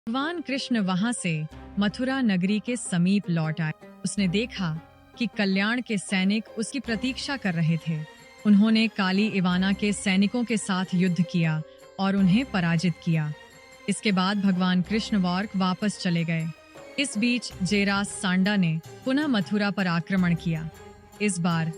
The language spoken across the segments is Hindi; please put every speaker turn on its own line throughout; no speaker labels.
भगवान कृष्ण वहां से मथुरा नगरी के समीप लौट आए। उसने देखा कि कल्याण के सैनिक उसकी प्रतीक्षा कर रहे थे। उन्होंने काली इवाना के सैनिकों के साथ युद्ध किया और उन्हें पराजित किया। इसके बाद भगवान कृष्ण वापस चले गए। इस बीच जेरास सांडा ने पुनः मथुरा पर आक्रमण किया, इस बार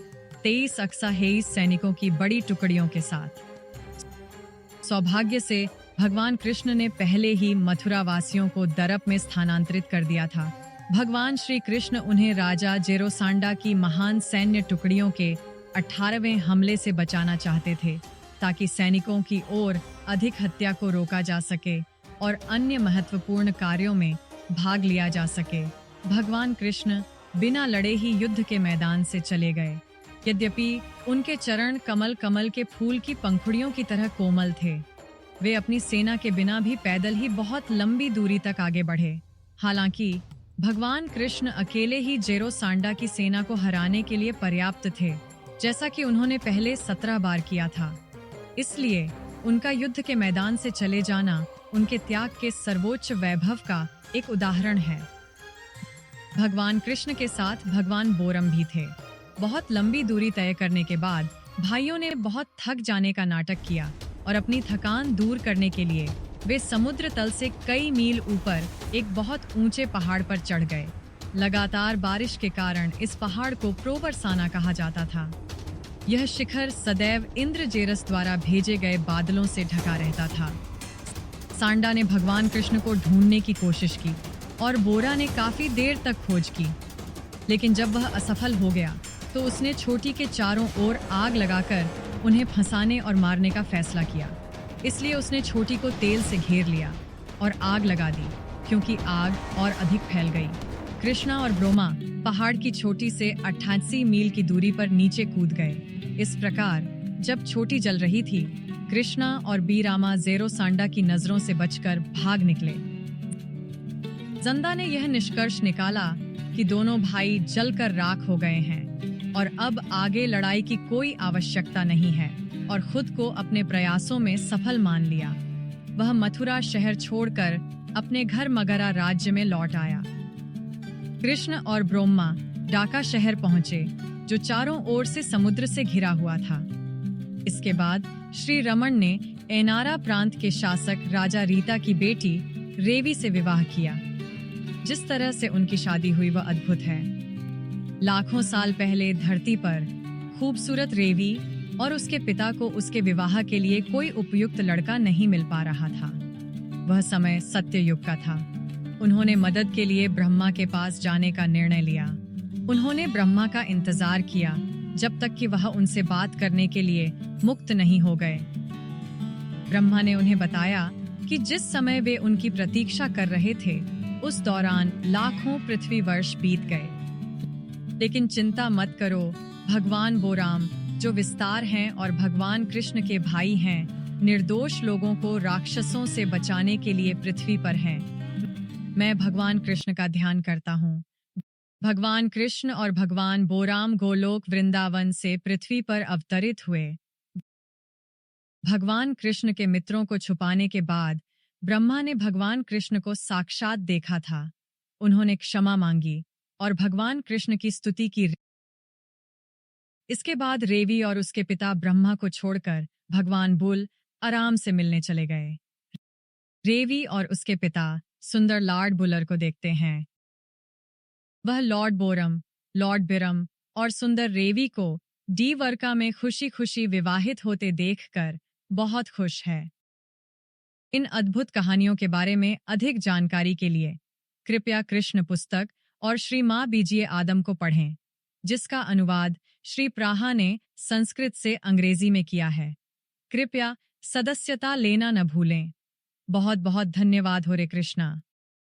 23 अक्साहेइस सैनिकों की बड़ी टुकड़ियों के साथ। सौभाग्य से भगवान कृष्ण ने पहले ही मथुरा वासियों को दरप में स्थानांतरित कर दिया था। भगवान श्री कृष्ण उन्हें राजा जेरोसांडा की महान सैन्य टुकड़ियों के 18वें हमले से बचाना चाहते थे, ताकि सैनिकों की ओर अधिक हत्या को रोका जा सके और अन्य महत्वपूर्ण कार्यों में भाग लिया जा सके। भगवान कृष्ण बिना लड़े ही युद्ध के मैदान से चले गए। यद्यपि उनके चरण कमल कमल के फूल की पंखुड़ियों की तरह कोमल थे, वे अपनी सेना के बिना भी पैदल ही बहुत लंबी दूरी तक आगे बढ़े। हालांकि भगवान कृष्ण अकेले ही जेरोसांडा की सेना को हराने के लिए पर्याप्त थे, जैसा कि उन्होंने पहले 17 बार किया था। इसलिए उनका युद्ध के मैदान से चले जाना उनके त्याग के सर्वोच्च वैभव का एक उदाहरण है। भगवान कृष्ण के साथ भगवान बोरम भी थे। बहुत लंबी दूरी तय करने के बाद भाइयों ने बहुत थक जाने का नाटक किया और अपनी थकान दूर करने के लिए वे समुद्र तल से कई मील ऊपर एक बहुत ऊंचे पहाड़ पर चढ़ गए। लगातार बारिश के कारण इस पहाड़ को प्रोवरसाना कहा जाता था। यह शिखर सदैव इंद्रजेरस द्वारा भेजे गए बादलों से ढका रहता था। सांडा ने भगवान कृष्ण को ढूंढने की कोशिश की और बोरा ने काफी देर तक खोज की, लेकिन जब वह असफल हो गया तो उसने छोटी के चारों ओर आग लगाकर उन्हें फंसाने और मारने का फैसला किया। इसलिए उसने छोटी को तेल से घेर लिया और आग लगा दी, क्योंकि आग और अधिक फैल गई। कृष्णा और ब्रोमा पहाड़ की छोटी से 88 मील की दूरी पर नीचे कूद गए। इस प्रकार जब छोटी जल रही थी, कृष्णा और बीरामा जेरोसांडा की नजरों से बचकर भाग निकले। जंदा ने यह निष्कर्ष निकाला कि दोनों भाई जलकर राख हो गए हैं और अब आगे लड़ाई की कोई आवश्यकता नहीं है, और खुद को अपने प्रयासों में सफल मान लिया। वह मथुरा शहर छोड़कर अपने घर मगरा राज्य में लौट आया। कृष्ण और ब्रह्मा डाका शहर पहुंचे, जो चारों ओर से समुद्र से घिरा हुआ था। इसके बाद श्री रमन ने एनारा प्रांत के शासक राजा रीता की बेटी रेवी से विवाह किया। जिस तरह से उनकी शादी हुई वह अद्भुत है। लाखों साल पहले धरती पर खूबसूरत रेवी और उसके पिता को उसके विवाह के लिए कोई उपयुक्त लड़का नहीं मिल पा रहा था। वह समय सत्य युग का था। उन्होंने मदद के लिए ब्रह्मा के पास जाने का निर्णय लिया। उन्होंने ब्रह्मा का इंतजार किया जब तक कि वह उनसे बात करने के लिए मुक्त नहीं हो गए। ब्रह्मा ने उन्हें बताया कि जिस समय वे उनकी प्रतीक्षा कर रहे थे, उस दौरान लाखों पृथ्वी वर्ष बीत गए। लेकिन चिंता मत करो, भगवान बोराम, जो विस्तार हैं और भगवान कृष्ण के भाई हैं, निर्दोष लोगों को राक्षसों से बचाने के लिए पृथ्वी पर हैं। मैं भगवान कृष्ण का ध्यान करता हूँ। भगवान कृष्ण और भगवान बोराम गोलोक वृंदावन से पृथ्वी पर अवतरित हुए। भगवान कृष्ण के मित्रों को छुपाने के बाद ब्रह्मा ने भगवान कृष्ण को साक्षात देखा था। उन्होंने क्षमा मांगी और भगवान कृष्ण की स्तुति की। इसके बाद रेवी और उसके पिता ब्रह्मा को छोड़कर भगवान बुल आराम से मिलने चले गए। रेवी और उसके पिता सुंदर लॉर्ड बुलर को देखते हैं। वह लॉर्ड बोरम, लॉर्ड बिरम और सुंदर रेवी को डीवर्का में खुशी खुशी विवाहित होते देखकर बहुत खुश है। इन अद्भुत कहानियों के बारे में अधिक जानकारी के लिए कृपया कृष्ण पुस्तक और श्री माँ बीजिए आदम को पढ़ें, जिसका अनुवाद श्री प्राहा ने संस्कृत से अंग्रेजी में किया है। कृपया सदस्यता लेना न भूलें। बहुत बहुत धन्यवाद। हरे कृष्णा।